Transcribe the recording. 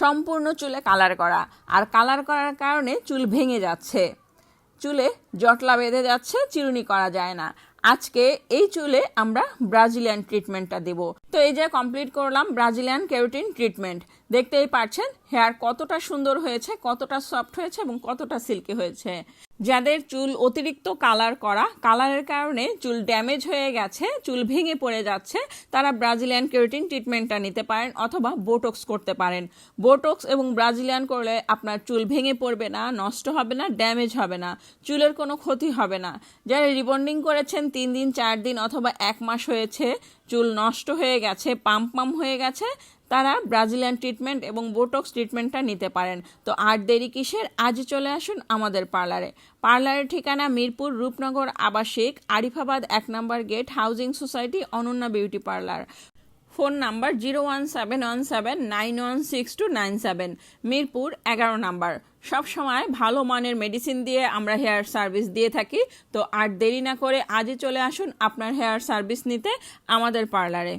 সম্পূর্ণ চুলে কালার করা, আর কালার করার কারণে চুল ভেঙে যাচ্ছে, চুলে জটলা বেঁধে যাচ্ছে, চিরুনি করা যায় না। আজকে এই চুলে আমরা ব্রাজিলিয়ান ট্রিটমেন্টটা দেব। তো এই যে কমপ্লিট করলাম ব্রাজিলিয়ান কেরাটিন ট্রিটমেন্ট। দেখতেই পাচ্ছেন হেয়ার কতটা সুন্দর হয়েছে, কতটা সফট হয়েছে এবং কতটা সিল্কি হয়েছে। যাদের চুল অতিরিক্ত কালার করা, কালারের কারণে চুল ড্যামেজ হয়ে গেছে, চুল ভেঙে পড়ে যাচ্ছে, তারা ব্রাজিলিয়ান কেরাটিন ট্রিটমেন্টটা নিতে পারেন অথবা বোটক্স করতে পারেন। বোটক্স এবং ব্রাজিলিয়ান করলে আপনার চুল ভেঙে পড়বে না, নষ্ট হবে না, ড্যামেজ হবে না, চুলের কোনো ক্ষতি হবে না। যারা রিবন্ডিং করেছেন 3 দিন 4 দিন অথবা 1 মাস হয়েছে, চুল নষ্ট হয়ে গেছে, পাম্প হয়ে গেছে, তারা ব্রাজিলিয়ান ট্রিটমেন্ট এবং বোটক্স ট্রিটমেন্টটা নিতে পারেন। তো আর দেরি কিসের, আজই চলে আসুন আমাদের পার্লারে। পার্লারের ঠিকানা মিরপুর রূপনগর আবাসিক, আরিফাবাদ 1 নম্বর gate, housing society, Ananya beauty parlour. Phone number 01717916297, Mirpur 11 number. সব সময় ভালো মানের মেডিসিন দিয়ে আমরা হেয়ার সার্ভিস দিয়ে থাকি। তো আর দেরি না করে আজই চলে আসুন আপনার হেয়ার সার্ভিস নিতে আমাদের পার্লারে।